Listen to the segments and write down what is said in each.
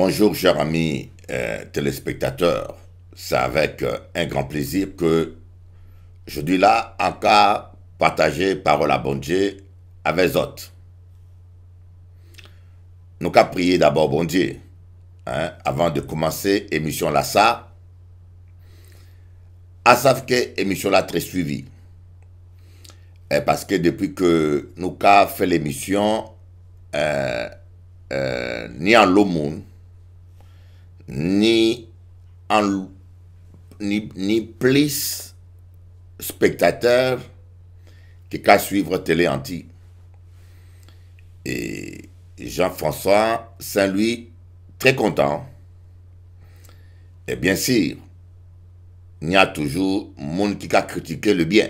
Bonjour chers amis téléspectateurs, c'est avec un grand plaisir que je dis là encore partager parole à bon Dieu avec les autres. Nous qu'à prier d'abord bon Dieu avant de commencer l'émission là ça. À savoir que l'émission là très suivie. Parce que depuis que nous avons fait l'émission, ni en l'homme, ni plus spectateurs qui qu'à suivre télé anti. Et Jean-François Saint-Louis, très content. Et bien sûr, il y a toujours monde qui a critiqué le bien.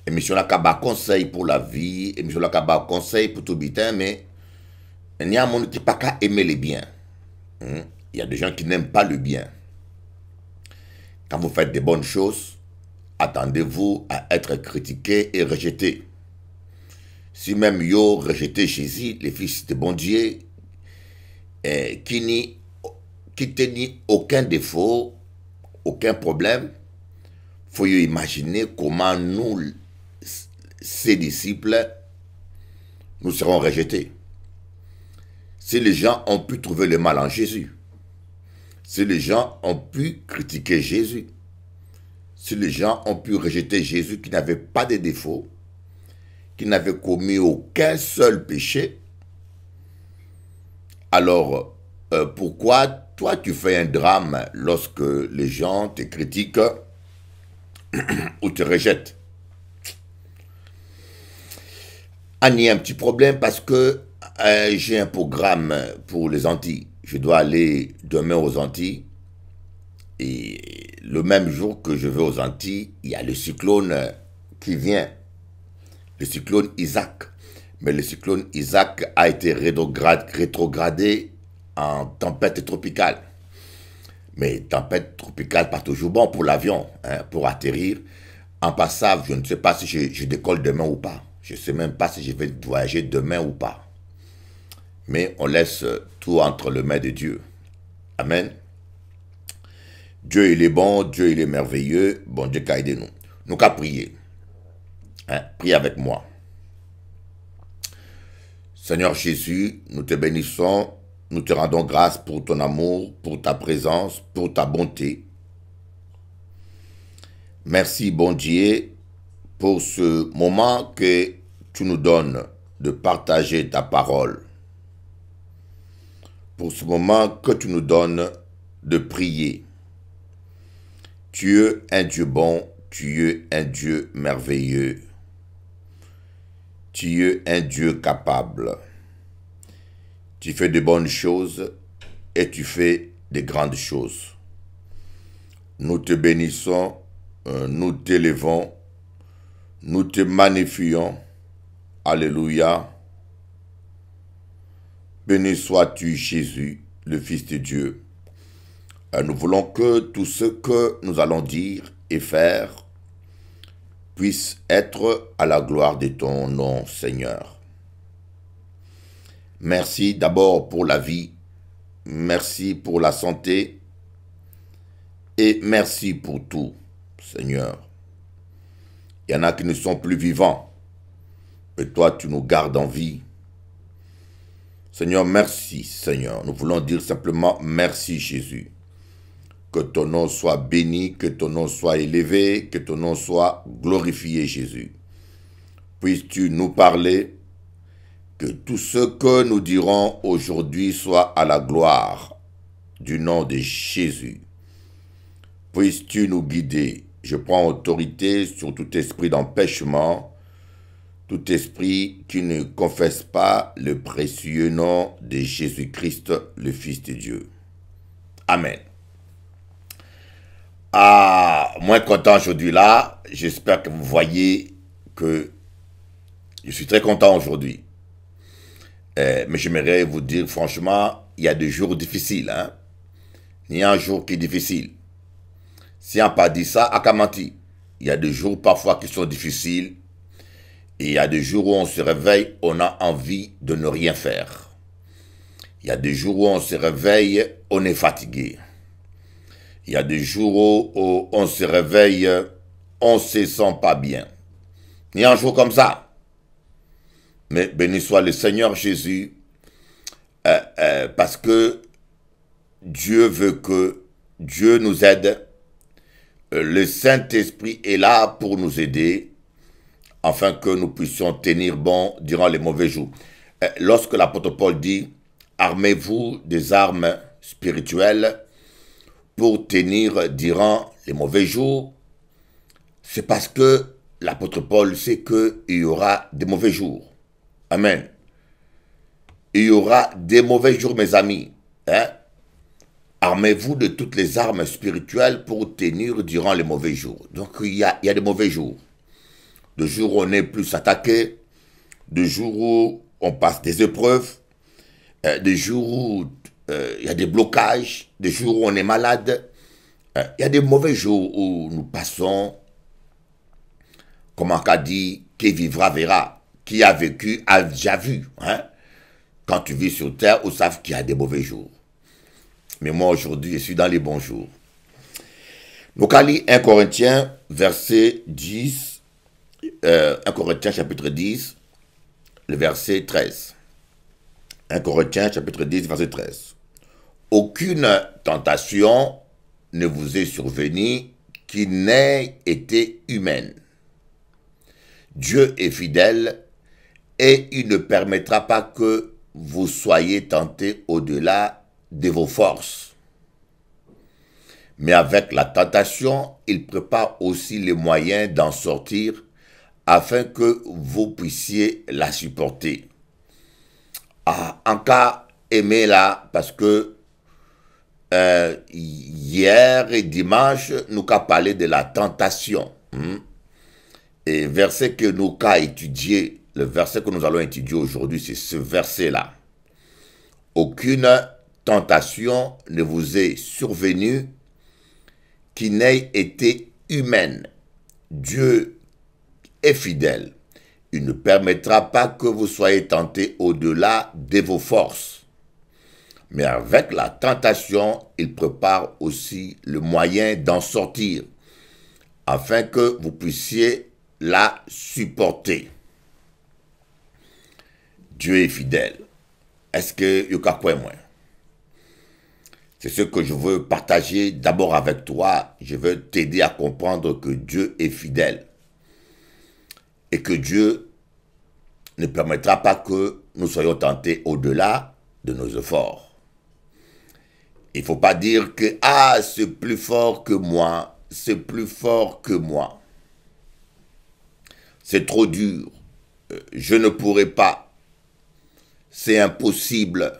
Émission là qui conseil pour la vie, émission là qui conseil pour tout bitin, mais il y a un monde qui n'a pas qu'à aimer le bien. Il y a des gens qui n'aiment pas le bien. Quand vous faites des bonnes choses, attendez-vous à être critiqué et rejeté. Si même yo rejeté Jésus, le fils de bon Dieu, qui n'a aucun défaut, aucun problème, il faut imaginer comment nous, ses disciples, nous serons rejetés. Si les gens ont pu trouver le mal en Jésus, si les gens ont pu critiquer Jésus, si les gens ont pu rejeter Jésus qui n'avait pas de défaut, qui n'avait commis aucun seul péché, alors pourquoi toi tu fais un drame lorsque les gens te critiquent ou te rejettent? Il y a un petit problème parce que j'ai un programme pour les Antilles. Je dois aller demain aux Antilles. Et le même jour que je vais aux Antilles, il y a le cyclone qui vient. Le cyclone Isaac. Mais le cyclone Isaac a été rétrogradé en tempête tropicale. Mais tempête tropicale, pas toujours bon pour l'avion, pour atterrir. En passant, je ne sais pas si je décolle demain ou pas. Je ne sais même pas si je vais voyager demain ou pas. Mais on laisse tout entre les mains de Dieu. Amen. Dieu, il est bon, Dieu, il est merveilleux. Bon Dieu, qu'a aidé nous. Nous qu'à prier. Priez avec moi. Seigneur Jésus, nous te bénissons. Nous te rendons grâce pour ton amour, pour ta présence, pour ta bonté. Merci, bon Dieu, pour ce moment que tu nous donnes de partager ta parole. Pour ce moment que tu nous donnes de prier. Tu es un Dieu bon, tu es un Dieu merveilleux. Tu es un Dieu capable. Tu fais de bonnes choses et tu fais de grandes choses. Nous te bénissons, nous t'élevons, nous te magnifions. Alléluia. Béni sois-tu, Jésus, le Fils de Dieu. Nous voulons que tout ce que nous allons dire et faire puisse être à la gloire de ton nom, Seigneur. Merci d'abord pour la vie, merci pour la santé et merci pour tout, Seigneur. Il y en a qui ne sont plus vivants, mais toi tu nous gardes en vie. Seigneur, merci, Seigneur. Nous voulons dire simplement merci, Jésus. Que ton nom soit béni, que ton nom soit élevé, que ton nom soit glorifié, Jésus. Puisses-tu nous parler, que tout ce que nous dirons aujourd'hui soit à la gloire du nom de Jésus. Puisses-tu nous guider. Je prends autorité sur tout esprit d'empêchement, tout esprit qui ne confesse pas le précieux nom de Jésus-Christ, le Fils de Dieu. Amen. Moins content aujourd'hui là. J'espère que vous voyez que je suis très content aujourd'hui. Mais j'aimerais vous dire franchement, il y a des jours difficiles. Il y a un jour qui est difficile. Si on n'a pas dit ça, à Kamati, il y a des jours parfois qui sont difficiles. Et il y a des jours où on se réveille, on a envie de ne rien faire. Il y a des jours où on se réveille, on est fatigué. Il y a des jours où on se réveille, on ne se sent pas bien. Il y a un jour comme ça. Mais béni soit le Seigneur Jésus, parce que Dieu veut que Dieu nous aide. Le Saint-Esprit est là pour nous aider, afin que nous puissions tenir bon durant les mauvais jours. Lorsque l'apôtre Paul dit « Armez-vous des armes spirituelles pour tenir durant les mauvais jours », c'est parce que l'apôtre Paul sait qu'il y aura des mauvais jours. Amen. Il y aura des mauvais jours, mes amis. Hein? Armez-vous de toutes les armes spirituelles pour tenir durant les mauvais jours. Donc, il y a des mauvais jours. Des jours où on est plus attaqué, des jours où on passe des épreuves, des jours où il y a des blocages, des jours où on est malade. Il y a des mauvais jours où nous passons, comme on a dit, qui vivra verra, qui a vécu a déjà vu. Hein? Quand tu vis sur terre, on sait qu'il y a des mauvais jours. Mais moi, aujourd'hui, je suis dans les bons jours. Donc, à lire 1 Corinthiens, verset 10, 1 Corinthiens, chapitre 10, le verset 13. 1 Corinthiens, chapitre 10, verset 13. Aucune tentation ne vous est survenue qui n'ait été humaine. Dieu est fidèle et il ne permettra pas que vous soyez tentés au-delà de vos forces. Mais avec la tentation, il prépare aussi les moyens d'en sortir afin que vous puissiez la supporter. En cas, aimez-la parce que hier et dimanche, nous avons parlé de la tentation. Et verset que nous avons étudié, le verset que nous allons étudier aujourd'hui, c'est ce verset-là. Aucune tentation ne vous est survenue qui n'ait été humaine. Dieu est fidèle. Il ne permettra pas que vous soyez tentés au-delà de vos forces. Mais avec la tentation, il prépare aussi le moyen d'en sortir, afin que vous puissiez la supporter. Dieu est fidèle. Est-ce que vous comprenez moi? C'est ce que je veux partager d'abord avec toi. Je veux t'aider à comprendre que Dieu est fidèle. Et que Dieu ne permettra pas que nous soyons tentés au-delà de nos efforts. Il ne faut pas dire que « Ah, c'est plus fort que moi, c'est plus fort que moi. C'est trop dur, je ne pourrai pas, c'est impossible. »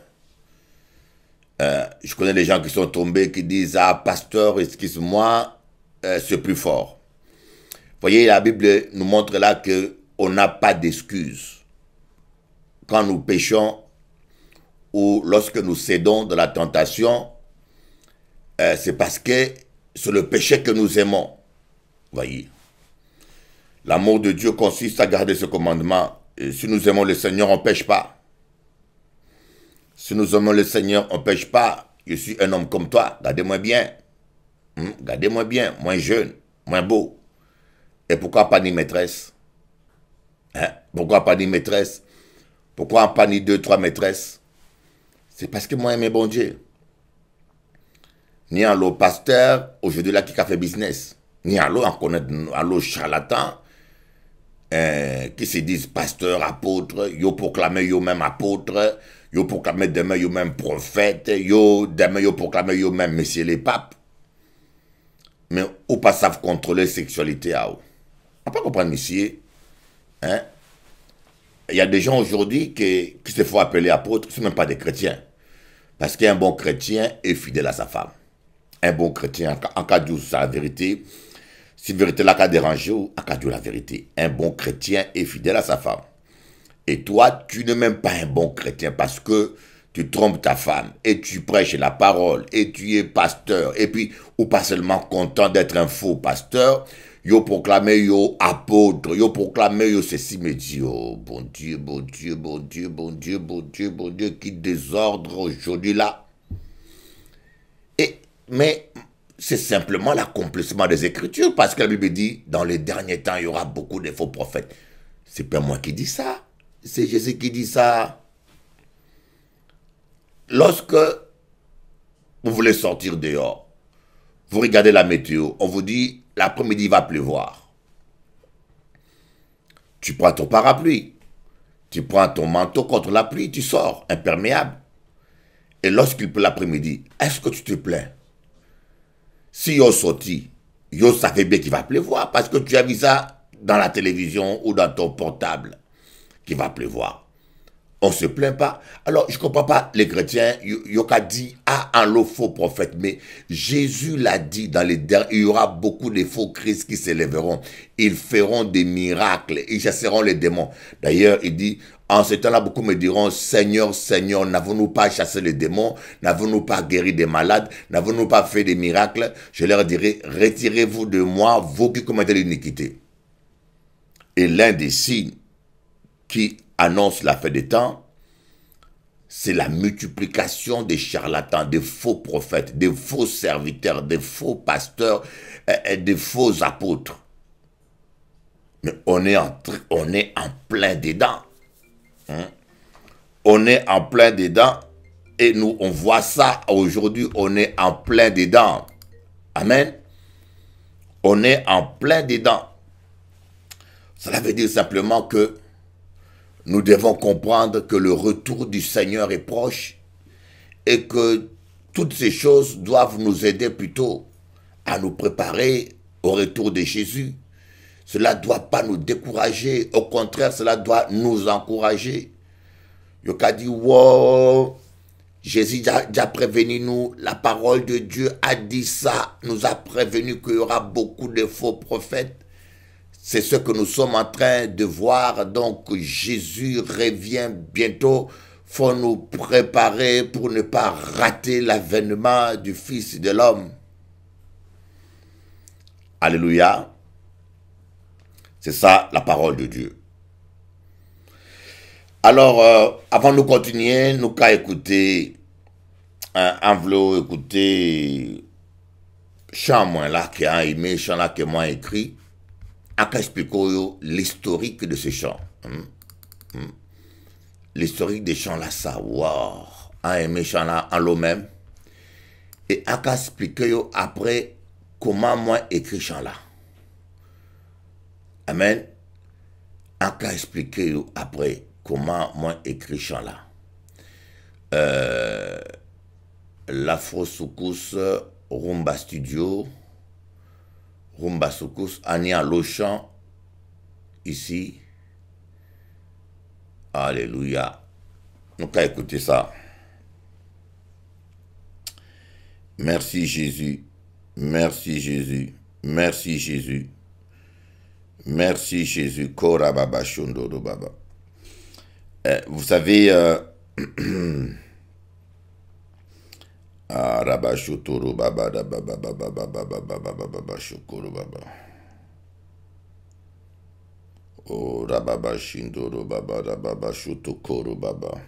Je connais des gens qui sont tombés, qui disent « Ah, pasteur, excuse-moi, c'est plus fort. » Vous voyez, la Bible nous montre là qu'on n'a pas d'excuse. Quand nous péchons ou lorsque nous cédons de la tentation, c'est parce que c'est le péché que nous aimons. Vous voyez. L'amour de Dieu consiste à garder ce commandement. Et si nous aimons le Seigneur, on ne pêche pas. Si nous aimons le Seigneur, on ne pêche pas. Je suis un homme comme toi, gardez-moi bien. Gardez-moi bien, moins jeune, moins beau. Et pourquoi pas ni maîtresse? Pourquoi pas ni maîtresse? Pourquoi pas ni 2, 3 maîtresses? C'est parce que moi, j'aime bon Dieu. Ni en l'eau pasteur, aujourd'hui là, qui a fait business. Ni en l'eau, on connaît en l'eau charlatan, qui se disent pasteur, apôtre, yo proclamer yo même apôtre, yo proclamer demain yo même prophète, yo demain yo proclamer yo même messieurs les papes. Mais ou pas savent contrôler la sexualité à eux. On peut comprendre, monsieur. Hein? Il y a des gens aujourd'hui qui se font appeler apôtres, ce ne sont même pas des chrétiens. Parce qu'un bon chrétien est fidèle à sa femme. Un bon chrétien, en cas de la vérité, si la vérité là déranger ou en cas de la vérité, un bon chrétien est fidèle à sa femme. Et toi, tu n'es même pas un bon chrétien parce que tu trompes ta femme et tu prêches la parole et tu es pasteur. Et puis, ou pas seulement content d'être un faux pasteur, Yo proclamé yo apôtre, yo proclamé yo ceci, mais dit, oh, bon Dieu, bon Dieu, bon Dieu, bon Dieu, bon Dieu, bon Dieu, qui désordre aujourd'hui là. Mais c'est simplement l'accomplissement des Écritures, parce que la Bible dit, dans les derniers temps, il y aura beaucoup de faux prophètes. C'est pas moi qui dis ça, c'est Jésus qui dit ça. Lorsque vous voulez sortir dehors, vous regardez la météo, on vous dit, l'après-midi il va pleuvoir. Tu prends ton parapluie, tu prends ton manteau contre la pluie, tu sors, imperméable. Et lorsqu'il pleut l'après-midi, est-ce que tu te plains? Si yo sorti, yo savait bien qu'il va pleuvoir parce que tu as vu ça dans la télévision ou dans ton portable qu'il va pleuvoir. On ne se plaint pas. Alors, je ne comprends pas les chrétiens, ils ont dit, ah, en l'eau faux prophète, mais Jésus l'a dit dans les derniers, il y aura beaucoup de faux Christ qui s'élèveront. Ils feront des miracles, ils chasseront les démons. D'ailleurs, il dit, en ce temps-là, beaucoup me diront, Seigneur, Seigneur, n'avons-nous pas chassé les démons? N'avons-nous pas guéri des malades? N'avons-nous pas fait des miracles? Je leur dirai, retirez-vous de moi, vous qui commettez l'iniquité. Et l'un des signes qui annonce la fin des temps, c'est la multiplication des charlatans, des faux prophètes, des faux serviteurs, des faux pasteurs, des faux apôtres. Mais on est en plein dedans. Hein? On est en plein dedans et nous, on voit ça aujourd'hui, on est en plein dedans. Amen. On est en plein dedans. Cela veut dire simplement que nous devons comprendre que le retour du Seigneur est proche et que toutes ces choses doivent nous aider plutôt à nous préparer au retour de Jésus. Cela ne doit pas nous décourager, au contraire, cela doit nous encourager. Yoka dit, wow, Jésus a déjà prévenu nous, la parole de Dieu a dit ça, nous a prévenu qu'il y aura beaucoup de faux prophètes. C'est ce que nous sommes en train de voir. Donc, Jésus revient bientôt. Il faut nous préparer pour ne pas rater l'avènement du Fils de l'homme. Alléluia. C'est ça la parole de Dieu. Alors, avant de continuer, nous allons écouter un vlog, écouter chant moi là qui a aimé, chant là que moi écrit. Aka expliquer l'historique de ce chant. L'historique des chants là, ça, wow. A aimé chant là en l'eau même. Et aka expliquer après comment moi écrit chant là. Amen. Aka expliquer après comment moi écrit chant là. L'Afro Soukous Rumba Studio. Rumba Soukous, Ania Lochan, ici. Alléluia. Nous allons écouter ça. Merci Jésus. Merci Jésus. Merci Jésus. Merci Jésus. Kora Baba Shondoro Baba. Vous savez, Rabashotoro Baba Baba Baba Baba Baba Baba Baba Shokoro Baba. Oh Rababa Shindoro Baba Baba Shotokoro Baba.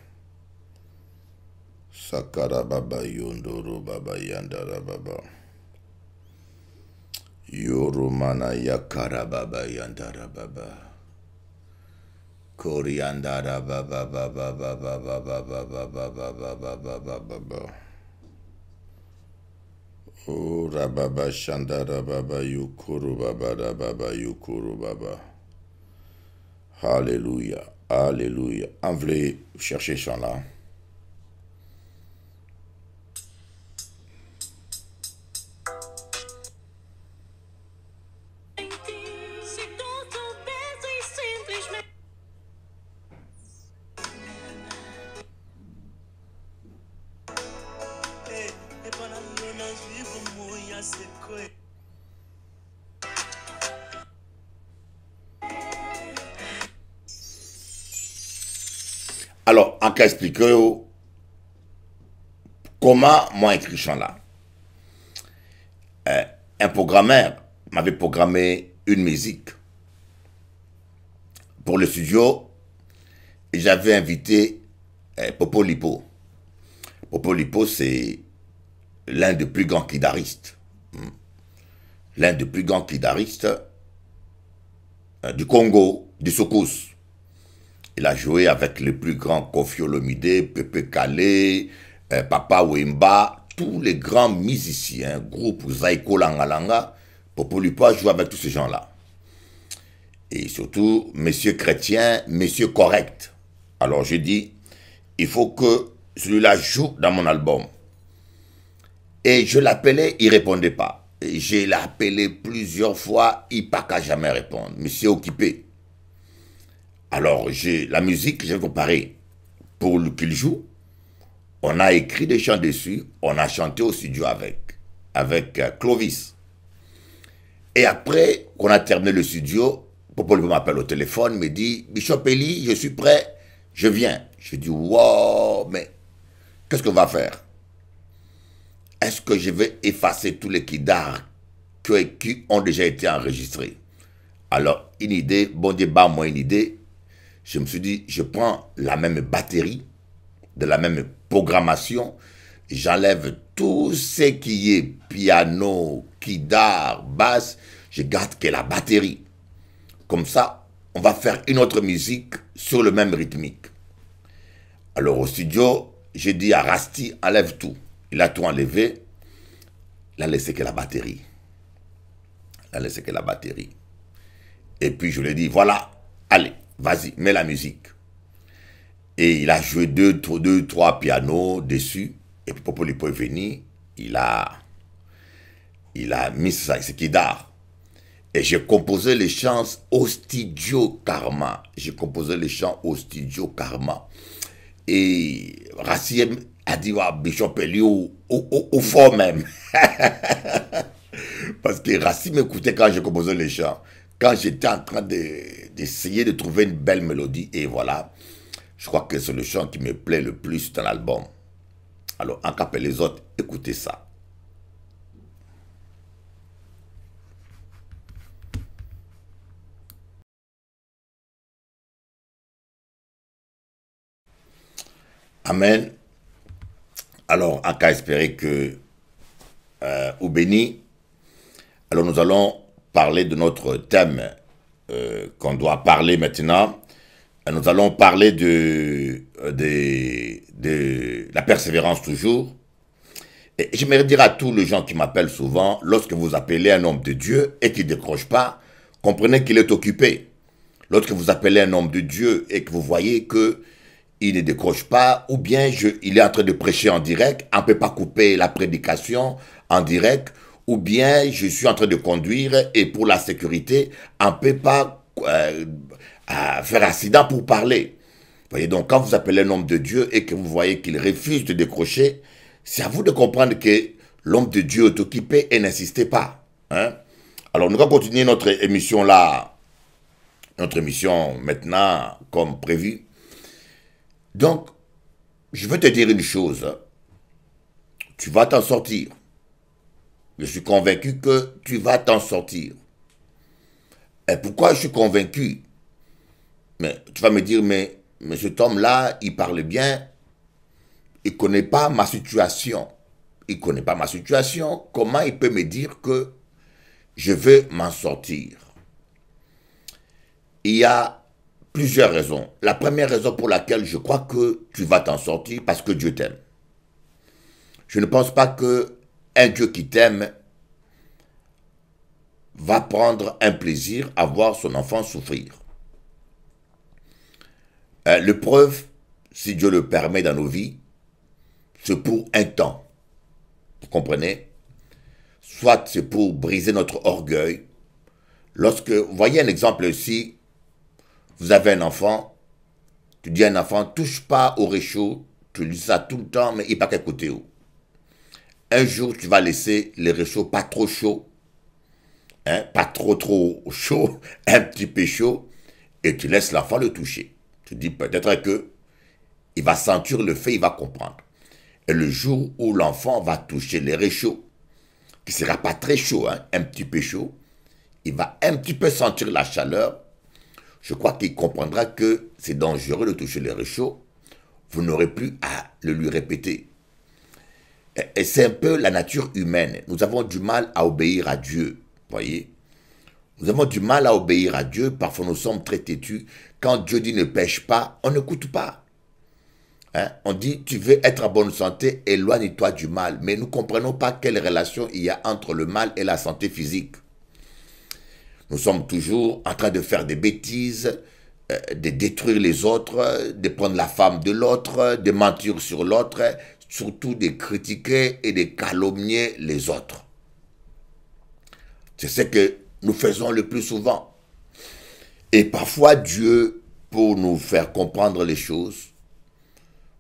Sakara Baba Yondoro Baba Yandara Baba. Yoromana Yakara Baba Yandara Baba. Koriandara Baba Baba Baba Baba Baba Baba Baba Baba. Oh, Rababa Shandara Baba Yukuru Baba Rababa Yukuru Baba. Alléluia, Alléluia. En vrai, cherchez ce chant-là. Alors, en cas expliquer comment moi écrit ce chant là. Un programmeur m'avait programmé une musique. Pour le studio, j'avais invité Popo Lipo. Popo Lipo, c'est l'un des plus grands guitaristes. L'un des plus grands guitaristes du Congo, du Soukous. Il a joué avec les plus grands Koffi Olomide, Pepe Kale, Papa Wemba, tous les grands musiciens, groupe Zaiko Langalanga. Popo Lipo a joué avec tous ces gens-là. Et surtout, Monsieur Chrétien, Monsieur Correct. Alors je dis, il faut que celui-là joue dans mon album. Et je l'appelais, il ne répondait pas. Je l'ai appelé plusieurs fois, il n'a pas qu'à jamais répondre. Monsieur occupé. Alors, la musique, j'ai comparé pour qu'il joue. On a écrit des chants dessus, on a chanté au studio avec Clovis. Et après qu'on a terminé le studio, Popo m'appelle au téléphone, me dit, Bishop Eli, je suis prêt, je viens. Je dis, wow, mais qu'est-ce qu'on va faire? Est-ce que je vais effacer tous les kidars qui ont déjà été enregistrés? Alors, une idée, bon Dieu, bah, moi une idée. Je me suis dit, je prends la même batterie, de la même programmation, j'enlève tout ce qui est piano, kidar, basse, je garde que la batterie. Comme ça, on va faire une autre musique sur le même rythmique. Alors au studio, j'ai dit à Rasti, enlève tout. Il a tout enlevé, il a laissé que la batterie. Il a laissé que la batterie. Et puis je lui ai dit, voilà, allez, vas-y, mets la musique. Et il a joué deux, trois pianos dessus. Et puis Popo Lipo est venu, il a mis ça, c'est Kidar. Et j'ai composé les chants au studio Karma. J'ai composé les chants au studio Karma. Et Raciem a dit, ouais, Bishop Eli au fond même. Parce que Raciem m'écoutait quand j'ai composé les chants. Quand j'étais en train d'essayer de trouver une belle mélodie. Et voilà, je crois que c'est le chant qui me plaît le plus dans l'album. Alors, en cas les autres, écoutez ça. Amen. Alors, en cas espérer que ou béni, alors nous allons parler de notre thème qu'on doit parler maintenant. Nous allons parler de la persévérance toujours. Et j'aimerais dire à tous les gens qui m'appellent souvent, lorsque vous appelez un homme de Dieu et qu'il ne décroche pas, comprenez qu'il est occupé. Lorsque vous appelez un homme de Dieu et que vous voyez qu'il ne décroche pas, ou bien il est en train de prêcher en direct, on ne peut pas couper la prédication en direct, ou bien je suis en train de conduire et pour la sécurité, on ne peut pas faire accident pour parler. Vous voyez, donc quand vous appelez un homme de Dieu et que vous voyez qu'il refuse de décrocher, c'est à vous de comprendre que l'homme de Dieu est occupé et n'insistez pas. Hein? Alors nous allons continuer notre émission là, notre émission maintenant comme prévu. Donc, je veux te dire une chose, tu vas t'en sortir. Je suis convaincu que tu vas t'en sortir. Et pourquoi je suis convaincu? Mais tu vas me dire, mais cet homme-là, il parle bien, il ne connaît pas ma situation. Il ne connaît pas ma situation, comment il peut me dire que je vais m'en sortir? Il y a plusieurs raisons. La première raison pour laquelle je crois que tu vas t'en sortir, parce que Dieu t'aime. Je ne pense pas qu'un Dieu qui t'aime va prendre un plaisir à voir son enfant souffrir. L'épreuve, si Dieu le permet dans nos vies, c'est pour un temps. Vous comprenez? Soit c'est pour briser notre orgueil. Lorsque, vous voyez un exemple ici, vous avez un enfant, tu dis à un enfant, touche pas au réchaud, tu dis ça tout le temps, mais il n'est pas qu'à côté. Un jour, tu vas laisser les réchauds pas trop chauds, hein, pas trop chaud, un petit peu chaud, et tu laisses l'enfant le toucher. Tu dis peut-être que il va sentir le feu, il va comprendre. Et le jour où l'enfant va toucher les réchauds, qui ne sera pas très chaud, hein, un petit peu chaud, il va un petit peu sentir la chaleur, je crois qu'il comprendra que c'est dangereux de toucher les réchauds. Vous n'aurez plus à le lui répéter. Et c'est un peu la nature humaine. Nous avons du mal à obéir à Dieu, voyez. Nous avons du mal à obéir à Dieu, parfois nous sommes très têtus. Quand Dieu dit ne pêche pas, on n'écoute pas. Hein? On dit, tu veux être en bonne santé, éloigne-toi du mal. Mais nous ne comprenons pas quelle relation il y a entre le mal et la santé physique. Nous sommes toujours en train de faire des bêtises, de détruire les autres, de prendre la femme de l'autre, de mentir sur l'autre, surtout de critiquer et de calomnier les autres. C'est ce que nous faisons le plus souvent. Et parfois Dieu, pour nous faire comprendre les choses,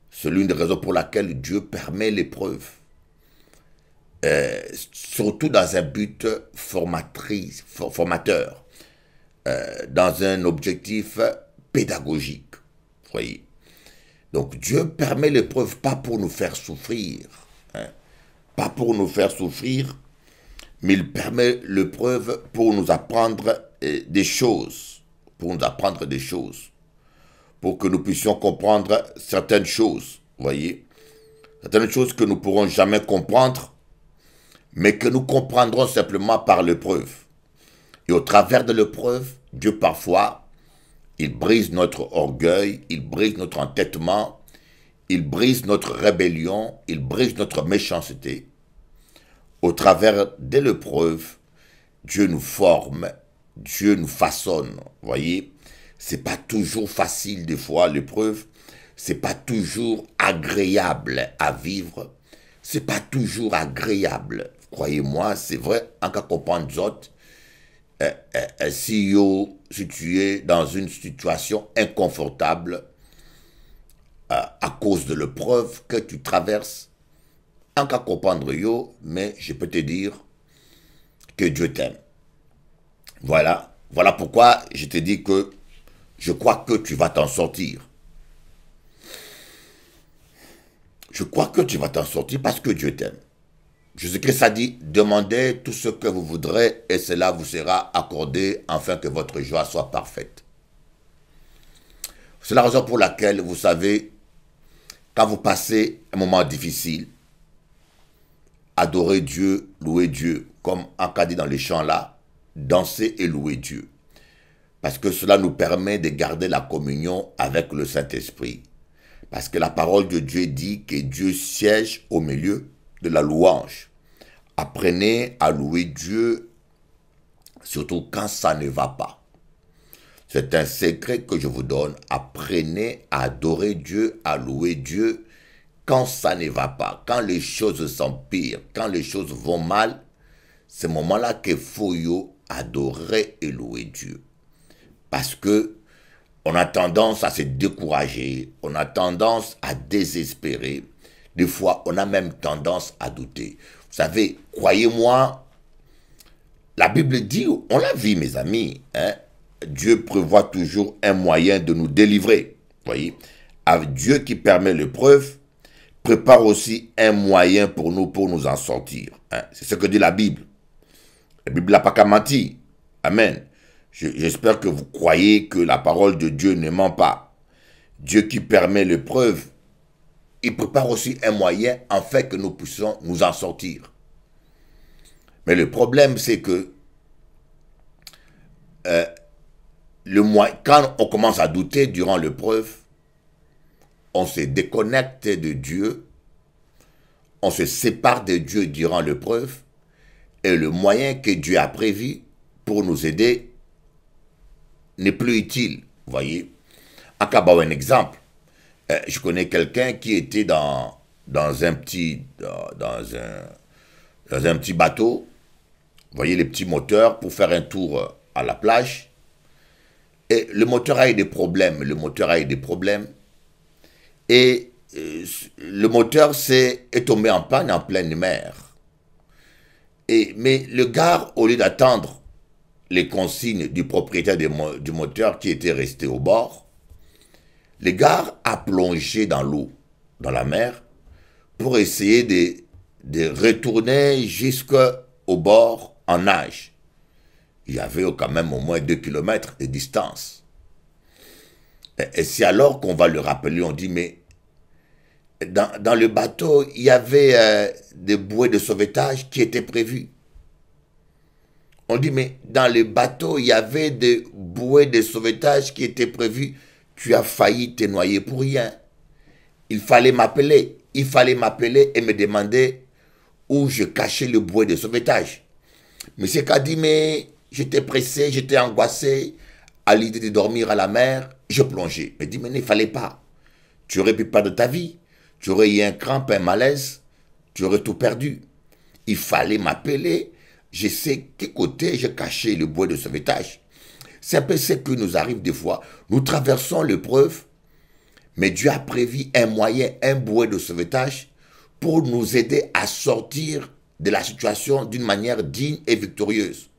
c'est l'une des raisons pour laquelle Dieu permet l'épreuve. Surtout dans un but formateur, dans un objectif pédagogique. Voyez. Donc Dieu permet l'épreuve pas pour nous faire souffrir, hein, pas pour nous faire souffrir, mais il permet l'épreuve pour nous apprendre des choses, pour que nous puissions comprendre certaines choses, voyez, certaines choses que nous ne pourrons jamais comprendre, mais que nous comprendrons simplement par l'épreuve. Et au travers de l'épreuve, Dieu parfois, il brise notre orgueil, il brise notre entêtement, il brise notre rébellion, il brise notre méchanceté. Au travers de l'épreuve, Dieu nous forme, Dieu nous façonne, voyez. C'est pas toujours facile des fois l'épreuve, c'est pas toujours agréable à vivre, c'est pas toujours agréable. Croyez-moi, c'est vrai, en cas comprendre d'autres, si tu es dans une situation inconfortable à cause de l'épreuve que tu traverses, en cas comprendre yo, mais je peux te dire que Dieu t'aime. Voilà pourquoi je te dis que je crois que tu vas t'en sortir. Je crois que tu vas t'en sortir parce que Dieu t'aime. Jésus-Christ a dit, demandez tout ce que vous voudrez et cela vous sera accordé afin que votre joie soit parfaite. C'est la raison pour laquelle, vous savez, quand vous passez un moment difficile, adorez Dieu, louez Dieu, comme on a dit dans les chants là, danser et louer Dieu. Parce que cela nous permet de garder la communion avec le Saint-Esprit. Parce que la parole de Dieu dit que Dieu siège au milieu de la louange. Apprenez à louer Dieu, surtout quand ça ne va pas. C'est un secret que je vous donne. Apprenez à adorer Dieu, à louer Dieu, quand ça ne va pas, quand les choses s'empirent, quand les choses vont mal. C'est ce moment-là qu'il faut adorer et louer Dieu. Parce que on a tendance à se décourager, on a tendance à désespérer. Des fois, on a même tendance à douter. Vous savez, croyez-moi, la Bible dit, on l'a vu mes amis, hein, Dieu prévoit toujours un moyen de nous délivrer. Voyez, avec Dieu qui permet l'épreuve, prépare aussi un moyen pour nous en sortir. Hein. C'est ce que dit la Bible. La Bible n'a pas qu'à mentir. Amen. J'espère que vous croyez que la parole de Dieu ne ment pas. Dieu qui permet l'épreuve, il prépare aussi un moyen afin que nous puissions nous en sortir. Mais le problème, c'est que quand on commence à douter durant l'épreuve, on se déconnecte de Dieu, on se sépare de Dieu durant l'épreuve, et le moyen que Dieu a prévu pour nous aider n'est plus utile, vous voyez. En cas un exemple, je connais quelqu'un qui était dans un petit bateau, vous voyez les petits moteurs pour faire un tour à la plage, et le moteur a eu des problèmes, et le moteur est tombé en panne en pleine mer. Mais le gars, au lieu d'attendre les consignes du propriétaire du moteur qui était resté au bord, le gars a plongé dans l'eau, dans la mer, pour essayer de retourner jusqu'au bord en nage. Il y avait quand même au moins 2 kilomètres de distance. Et c'est alors qu'on va le rappeler, on dit, mais dans le bateau, il y avait des bouées de sauvetage qui étaient prévues. On dit, mais dans le bateau, il y avait des bouées de sauvetage qui étaient prévues. Tu as failli te noyer pour rien. Il fallait m'appeler. Il fallait m'appeler et me demander où je cachais le bouée de sauvetage. Monsieur K dit, mais j'étais pressé, j'étais angoissé à l'idée de dormir à la mer. Je plongeais. Il me dit, mais il ne fallait pas. Tu aurais pu perdre ta vie. Tu aurais eu un crampe, un malaise. Tu aurais tout perdu. Il fallait m'appeler. Je sais quel côté j'ai caché le bouée de sauvetage. C'est un peu ce qui nous arrive des fois. Nous traversons l'épreuve, mais Dieu a prévu un moyen, un bouée de sauvetage pour nous aider à sortir de la situation d'une manière digne et victorieuse.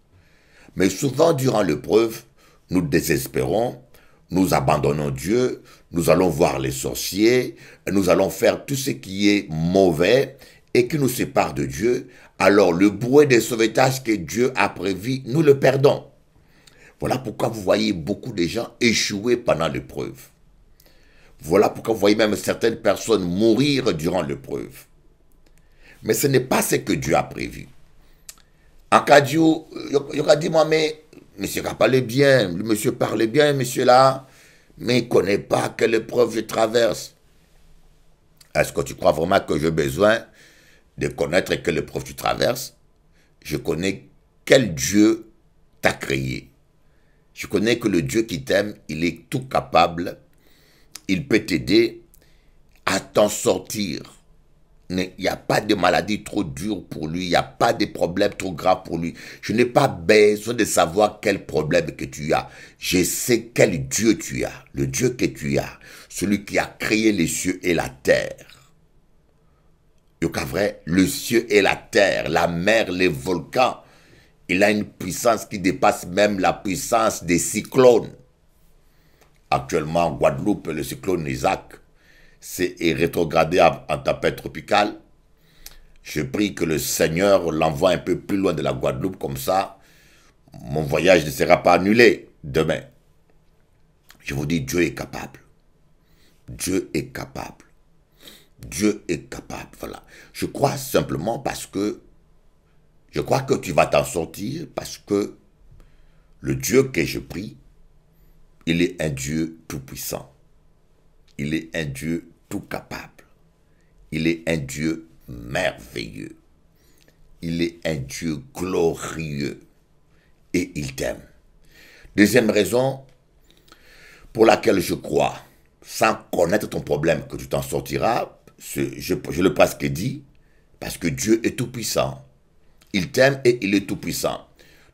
Mais souvent, durant l'épreuve, nous désespérons, nous abandonnons Dieu, nous allons voir les sorciers, nous allons faire tout ce qui est mauvais et qui nous sépare de Dieu. Alors le bouée de sauvetage que Dieu a prévu, nous le perdons. Voilà pourquoi vous voyez beaucoup de gens échouer pendant l'épreuve. Voilà pourquoi vous voyez même certaines personnes mourir durant l'épreuve. Mais ce n'est pas ce que Dieu a prévu. En cas Dieu, il a dit, moi, mais monsieur a parlé bien, le monsieur parlait bien, monsieur là, mais il ne connaît pas quelle épreuve je traverse. Est-ce que tu crois vraiment que j'ai besoin de connaître quelle épreuve tu traverses? Je connais quel Dieu t'a créé. Je connais que le Dieu qui t'aime, il est tout capable. Il peut t'aider à t'en sortir. Il n'y a pas de maladie trop dure pour lui. Il n'y a pas de problème trop grave pour lui. Je n'ai pas besoin de savoir quel problème que tu as. Je sais quel Dieu tu as. Le Dieu que tu as. Celui qui a créé les cieux et la terre. Vrai, le ciel et la terre, la mer, les volcans. Il a une puissance qui dépasse même la puissance des cyclones. Actuellement, en Guadeloupe, le cyclone Isaac est rétrogradé en tempête tropicale. Je prie que le Seigneur l'envoie un peu plus loin de la Guadeloupe, comme ça, mon voyage ne sera pas annulé demain. Je vous dis, Dieu est capable. Dieu est capable. Dieu est capable, voilà. Je crois simplement parce que je crois que tu vas t'en sortir parce que le Dieu que je prie, il est un Dieu tout-puissant. Il est un Dieu tout capable. Il est un Dieu merveilleux. Il est un Dieu glorieux. Et il t'aime. Deuxième raison pour laquelle je crois, sans connaître ton problème, que tu t'en sortiras, je le presque dit, parce que Dieu est tout-puissant. Il t'aime et il est tout-puissant.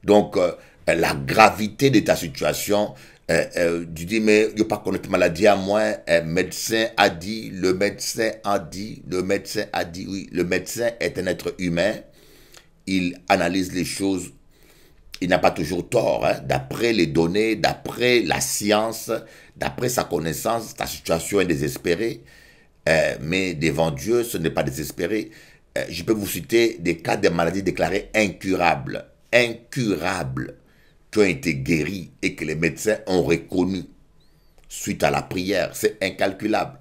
Donc, la gravité de ta situation, tu dis, mais je ne pas connaître maladie à moi, médecin a dit, le médecin a dit, le médecin a dit, oui, le médecin est un être humain, il analyse les choses, il n'a pas toujours tort, hein, d'après les données, d'après la science, d'après sa connaissance, ta situation est désespérée, mais devant Dieu, ce n'est pas désespéré. Je peux vous citer des cas de maladies déclarées incurables, qui ont été guéris et que les médecins ont reconnu suite à la prière. C'est incalculable.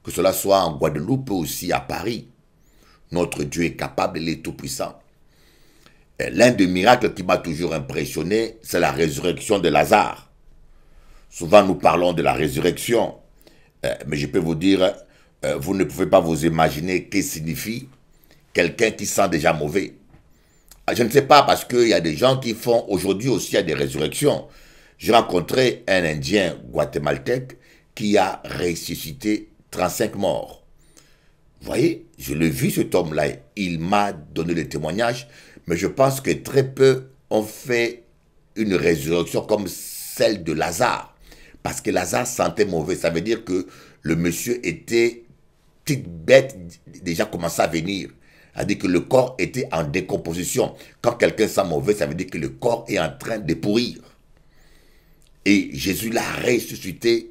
Que cela soit en Guadeloupe ou aussi à Paris. Notre Dieu est capable, il est tout-puissant. L'un des miracles qui m'a toujours impressionné, c'est la résurrection de Lazare. Souvent nous parlons de la résurrection, mais je peux vous dire, vous ne pouvez pas vous imaginer ce que signifie quelqu'un qui sent déjà mauvais. Je ne sais pas, parce qu'il y a des gens qui font aujourd'hui aussi des résurrections. J'ai rencontré un Indien guatémaltèque qui a ressuscité 35 morts. Vous voyez, je l'ai vu cet homme-là, il m'a donné le témoignage, mais je pense que très peu ont fait une résurrection comme celle de Lazare. Parce que Lazare sentait mauvais, ça veut dire que le monsieur était petite bête, déjà commençait à venir. C'est-à-dire que le corps était en décomposition. Quand quelqu'un sent mauvais, ça veut dire que le corps est en train de pourrir. Et Jésus l'a ressuscité.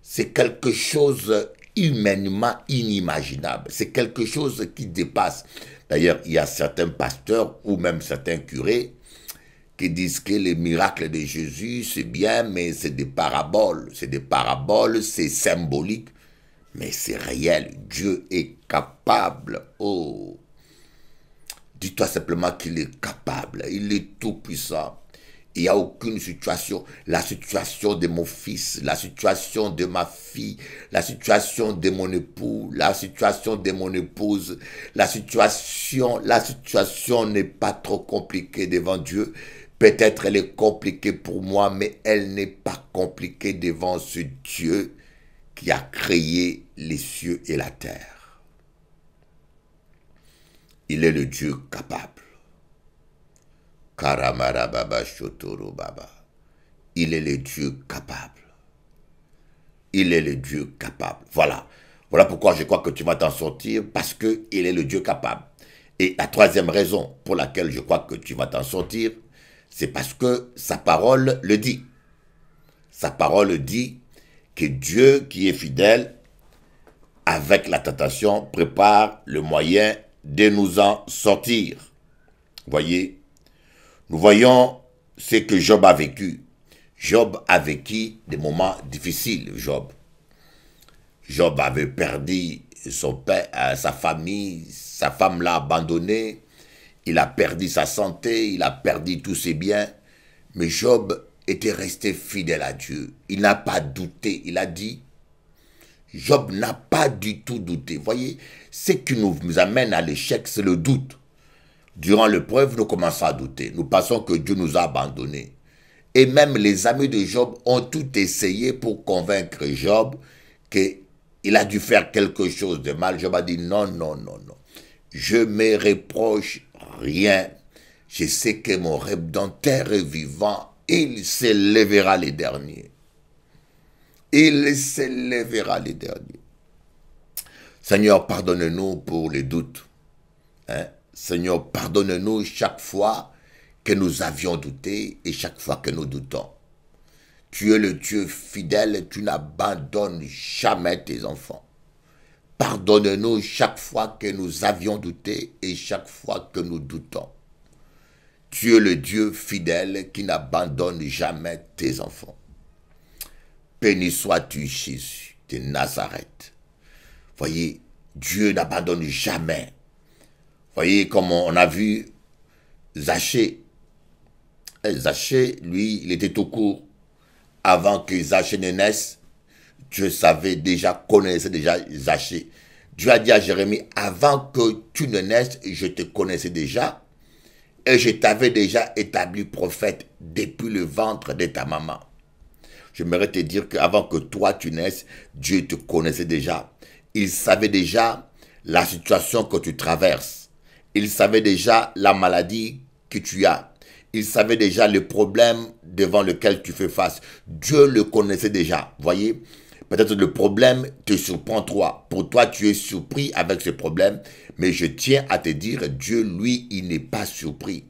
C'est quelque chose humainement inimaginable. C'est quelque chose qui dépasse. D'ailleurs, il y a certains pasteurs ou même certains curés qui disent que les miracles de Jésus, c'est bien, mais c'est des paraboles. C'est des paraboles, c'est symbolique, mais c'est réel. Dieu est capable. Oh, dis-toi simplement qu'il est capable. Il est tout puissant. Il n'y a aucune situation, la situation de mon fils, la situation de ma fille, la situation de mon époux, la situation de mon épouse, la situation n'est pas trop compliquée devant Dieu. Peut-être elle est compliquée pour moi, mais elle n'est pas compliquée devant ce Dieu qui a créé les cieux et la terre. Il est le Dieu capable. Karamara Baba Shotoro Baba. Il est le Dieu capable. Il est le Dieu capable. Voilà. Voilà pourquoi je crois que tu vas t'en sortir, parce qu'il est le Dieu capable. Et la troisième raison pour laquelle je crois que tu vas t'en sortir, c'est parce que sa parole le dit. Sa parole dit que Dieu qui est fidèle, avec la tentation, prépare le moyen de nous en sortir. Voyez, nous voyons ce que Job a vécu. Job a vécu des moments difficiles, Job. Job avait perdu son père, sa famille, sa femme l'a abandonné, il a perdu sa santé, il a perdu tous ses biens. Mais Job était resté fidèle à Dieu. Il n'a pas douté, il a dit, Job n'a pas du tout douté. Voyez, ce qui nous amène à l'échec, c'est le doute. Durant l'épreuve, nous commençons à douter. Nous pensons que Dieu nous a abandonnés. Et même les amis de Job ont tout essayé pour convaincre Job qu'il a dû faire quelque chose de mal. Job a dit non, non, non, non. Je ne me reproche rien. Je sais que mon Rédempteur est vivant. Il s'élèvera les derniers. Il s'élèvera les derniers. Seigneur, pardonne-nous pour les doutes. Hein? Seigneur, pardonne-nous chaque fois que nous avions douté et chaque fois que nous doutons. Tu es le Dieu fidèle, tu n'abandonnes jamais tes enfants. Pardonne-nous chaque fois que nous avions douté et chaque fois que nous doutons. Tu es le Dieu fidèle qui n'abandonne jamais tes enfants. Béni sois-tu, Jésus de Nazareth. Voyez, Dieu n'abandonne jamais. Voyez, comme on a vu Zachée. Zachée, lui, il était au court. Avant que Zachée ne naisse, Dieu savait déjà, connaissait déjà Zachée. Dieu a dit à Jérémie, avant que tu ne naisses, je te connaissais déjà. Et je t'avais déjà établi prophète depuis le ventre de ta maman. J'aimerais te dire qu'avant que toi tu naisses, Dieu te connaissait déjà. Il savait déjà la situation que tu traverses. Il savait déjà la maladie que tu as. Il savait déjà le problème devant lequel tu fais face. Dieu le connaissait déjà. Voyez, peut-être le problème te surprend toi. Pour toi, tu es surpris avec ce problème. Mais je tiens à te dire, Dieu, lui, il n'est pas surpris.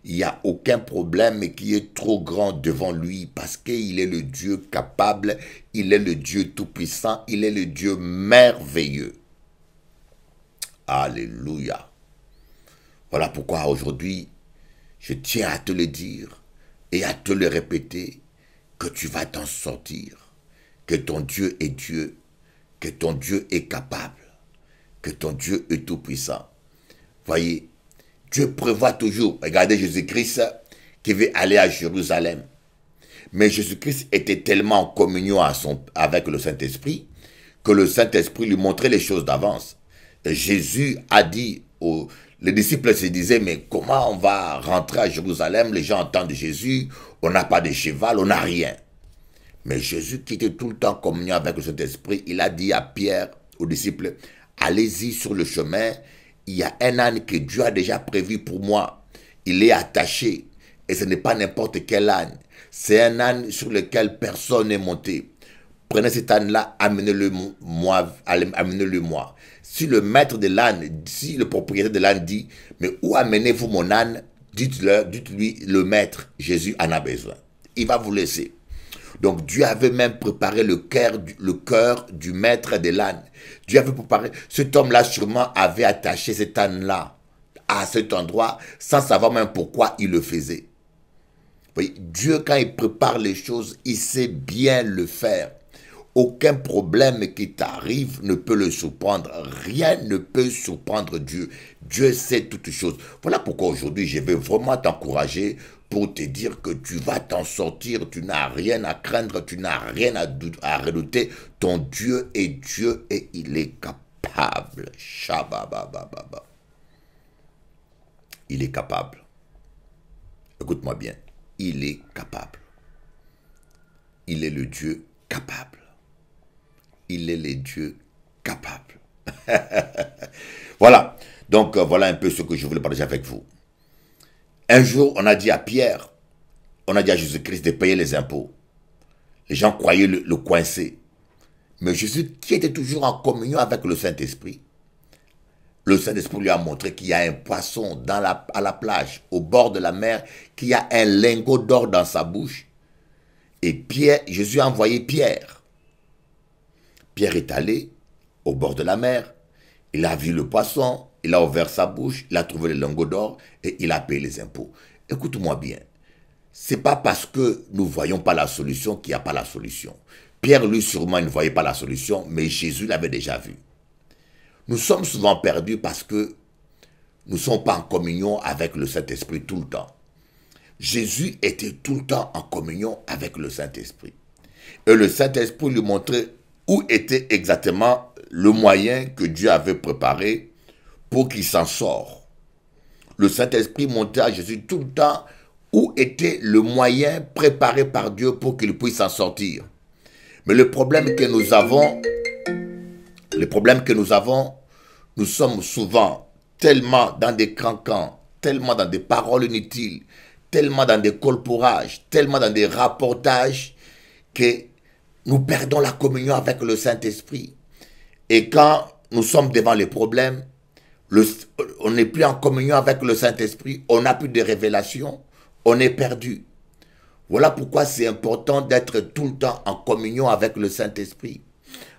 Il n'y a aucun problème qui est trop grand devant lui parce qu'il est le Dieu capable, il est le Dieu tout-puissant, il est le Dieu merveilleux. Alléluia. Voilà pourquoi aujourd'hui, je tiens à te le dire et à te le répéter que tu vas t'en sortir, que ton Dieu est Dieu, que ton Dieu est capable, que ton Dieu est tout-puissant. Voyez, Dieu prévoit toujours, regardez Jésus-Christ qui veut aller à Jérusalem. Mais Jésus-Christ était tellement en communion avec le Saint-Esprit que le Saint-Esprit lui montrait les choses d'avance. Jésus a dit, les disciples se disaient, mais comment on va rentrer à Jérusalem? Les gens entendent Jésus, on n'a pas de cheval, on n'a rien. Mais Jésus qui était tout le temps en communion avec le Saint-Esprit, il a dit à Pierre, aux disciples, allez-y sur le chemin, il y a un âne que Dieu a déjà prévu pour moi. Il est attaché. Et ce n'est pas n'importe quel âne. C'est un âne sur lequel personne n'est monté. Prenez cet âne-là, amenez-le moi. Si le maître de l'âne, si le propriétaire de l'âne dit, mais où amenez-vous mon âne? Dites-lui, le maître, Jésus en a besoin. Il va vous laisser. Donc Dieu avait même préparé le cœur du maître de l'âne. Dieu avait préparé, cet homme-là sûrement avait attaché cet âne-là à cet endroit sans savoir même pourquoi il le faisait. voyez, Dieu, quand il prépare les choses, il sait bien le faire. Aucun problème qui t'arrive ne peut le surprendre. Rien ne peut surprendre Dieu. Dieu sait toutes choses. Voilà pourquoi aujourd'hui, je vais vraiment t'encourager pour te dire que tu vas t'en sortir. Tu n'as rien à craindre, tu n'as rien à redouter. Ton Dieu est Dieu et il est capable. Shababababa. Il est capable. Écoute-moi bien. Il est capable. Il est le Dieu capable. Il est le Dieu capable. Voilà. Donc, voilà un peu ce que je voulais partager avec vous. Un jour, on a dit à Pierre, on a dit à Jésus-Christ de payer les impôts. Les gens croyaient le coincer. Mais Jésus, qui était toujours en communion avec le Saint-Esprit, le Saint-Esprit lui a montré qu'il y a un poisson à la plage, au bord de la mer, qui a un lingot d'or dans sa bouche. Et Jésus a envoyé Pierre. Pierre est allé au bord de la mer, il a vu le poisson, il a ouvert sa bouche, il a trouvé le lingot d'or et il a payé les impôts. Écoute-moi bien, c'est pas parce que nous ne voyons pas la solution qu'il n'y a pas la solution. Pierre, lui, sûrement, il ne voyait pas la solution, mais Jésus l'avait déjà vu. Nous sommes souvent perdus parce que nous ne sommes pas en communion avec le Saint-Esprit tout le temps. Jésus était tout le temps en communion avec le Saint-Esprit. Et le Saint-Esprit lui montrait où était exactement le moyen que Dieu avait préparé pour qu'il s'en sorte. Le Saint-Esprit montrait à Jésus tout le temps où était le moyen préparé par Dieu pour qu'il puisse s'en sortir. Mais le problème que nous avons, nous sommes souvent tellement dans des cancans, tellement dans des paroles inutiles, tellement dans des colporages, tellement dans des rapportages que nous perdons la communion avec le Saint-Esprit. Et quand nous sommes devant les problèmes, on n'est plus en communion avec le Saint-Esprit, on n'a plus de révélation, on est perdu. Voilà pourquoi c'est important d'être tout le temps en communion avec le Saint-Esprit.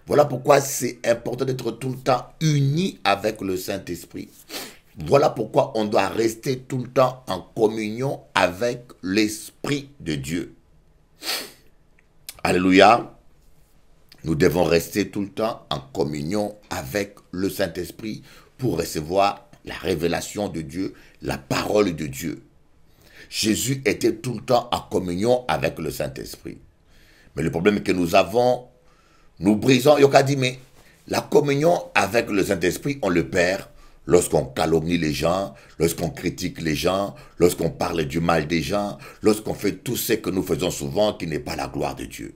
Voilà pourquoi c'est important d'être tout le temps uni avec le Saint-Esprit. Voilà pourquoi on doit rester tout le temps en communion avec l'Esprit de Dieu. Alléluia. Nous devons rester tout le temps en communion avec le Saint-Esprit pour recevoir la révélation de Dieu, la parole de Dieu. Jésus était tout le temps en communion avec le Saint-Esprit. Mais le problème que nous avons, nous brisons, Yoka dit, mais la communion avec le Saint-Esprit, on le perd lorsqu'on calomnie les gens, lorsqu'on critique les gens, lorsqu'on parle du mal des gens, lorsqu'on fait tout ce que nous faisons souvent qui n'est pas la gloire de Dieu.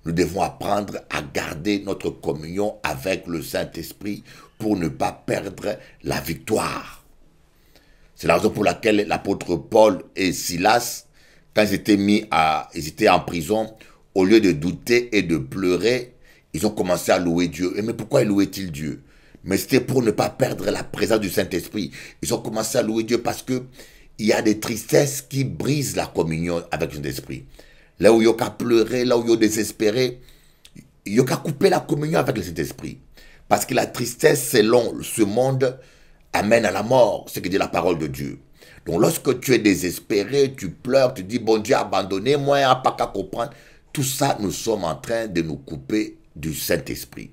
Nous devons apprendre à garder notre communion avec le Saint-Esprit pour ne pas perdre la victoire. C'est la raison pour laquelle l'apôtre Paul et Silas, quand ils étaient en prison, au lieu de douter et de pleurer, ils ont commencé à louer Dieu. Et mais pourquoi louaient-ils Dieu? Mais c'était pour ne pas perdre la présence du Saint-Esprit. Ils ont commencé à louer Dieu parce que il y a des tristesses qui brisent la communion avec le Saint-Esprit. Là où il y a pleuré, là où il y a désespéré, il y a coupé la communion avec le Saint-Esprit. Parce que la tristesse, selon ce monde, amène à la mort, ce que dit la parole de Dieu. Donc lorsque tu es désespéré, tu pleures, tu dis, bon Dieu, abandonnez-moi, à pas qu'à comprendre. Tout ça, nous sommes en train de nous couper du Saint-Esprit.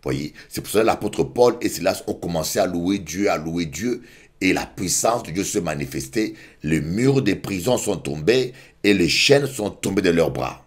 Voyez, c'est pour ça que l'apôtre Paul et Silas ont commencé à louer Dieu, et la puissance de Dieu se manifestait. Les murs des prisons sont tombés et les chaînes sont tombées de leurs bras.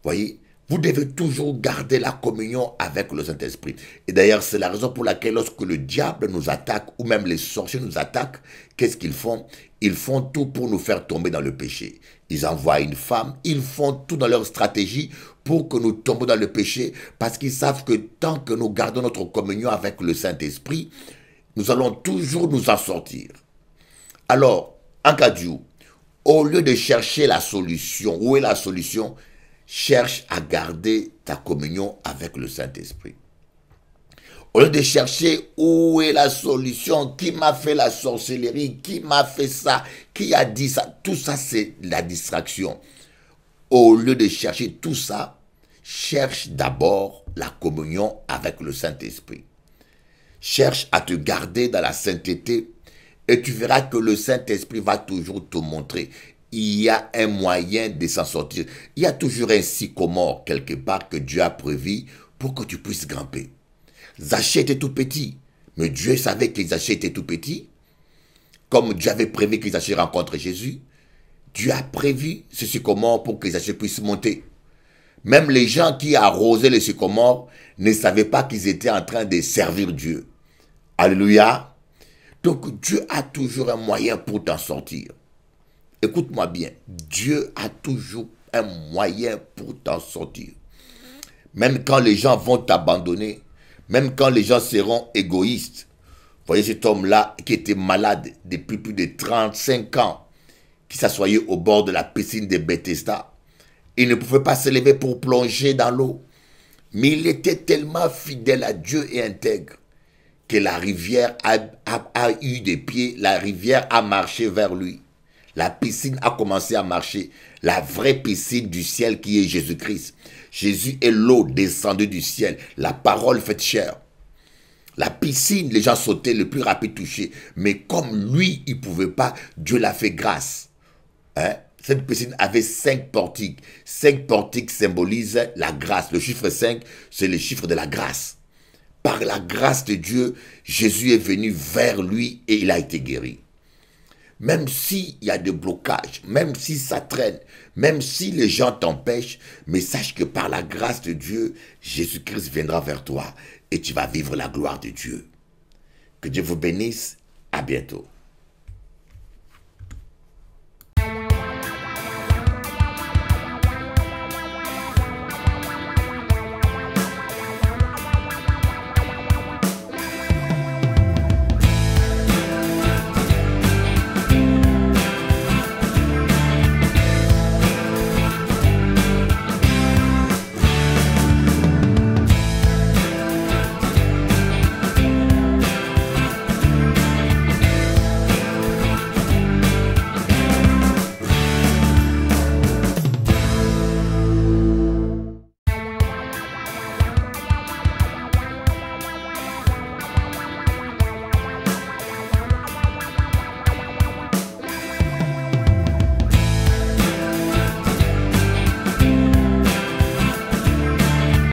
Voyez, vous devez toujours garder la communion avec le Saint-Esprit. Et d'ailleurs, c'est la raison pour laquelle lorsque le diable nous attaque, ou même les sorciers nous attaquent, qu'est-ce qu'ils font? Ils font tout pour nous faire tomber dans le péché. Ils envoient une femme, ils font tout dans leur stratégie pour que nous tombions dans le péché, parce qu'ils savent que tant que nous gardons notre communion avec le Saint-Esprit, nous allons toujours nous en sortir. Alors, en cas Dieu, au lieu de chercher la solution, où est la solution? Cherche à garder ta communion avec le Saint-Esprit. Au lieu de chercher où est la solution, qui m'a fait la sorcellerie, qui m'a fait ça, qui a dit ça, tout ça c'est la distraction. Au lieu de chercher tout ça, cherche d'abord la communion avec le Saint-Esprit. Cherche à te garder dans la sainteté et tu verras que le Saint-Esprit va toujours te montrer. il y a un moyen de s'en sortir. Il y a toujours un sycomore quelque part que Dieu a prévu pour que tu puisses grimper. Zaché était tout petit, mais Dieu savait que Zaché était tout petit. Comme Dieu avait prévu que Zaché rencontre Jésus, Dieu a prévu ce sycomore pour que Zaché puisse monter. Même les gens qui arrosaient le sycomore ne savaient pas qu'ils étaient en train de servir Dieu. Alléluia. Donc Dieu a toujours un moyen pour t'en sortir. Écoute-moi bien, Dieu a toujours un moyen pour t'en sortir. Même quand les gens vont t'abandonner, même quand les gens seront égoïstes. Voyez cet homme-là qui était malade depuis plus de 35 ans, qui s'assoyait au bord de la piscine de Bethesda. Il ne pouvait pas se lever pour plonger dans l'eau. Mais il était tellement fidèle à Dieu et intègre que la rivière a eu des pieds, la rivière a marché vers lui. La piscine a commencé à marcher. La vraie piscine du ciel qui est Jésus-Christ. Jésus est l'eau descendue du ciel. La parole faite chair. La piscine, les gens sautaient le plus rapide touché. Mais comme lui, il ne pouvait pas, Dieu l'a fait grâce. Hein? Cette piscine avait 5 portiques. 5 portiques symbolisent la grâce. Le chiffre 5, c'est le chiffre de la grâce. Par la grâce de Dieu, Jésus est venu vers lui et il a été guéri. Même s'il y a des blocages, même si ça traîne, même si les gens t'empêchent, mais sache que par la grâce de Dieu, Jésus-Christ viendra vers toi et tu vas vivre la gloire de Dieu. Que Dieu vous bénisse. À bientôt.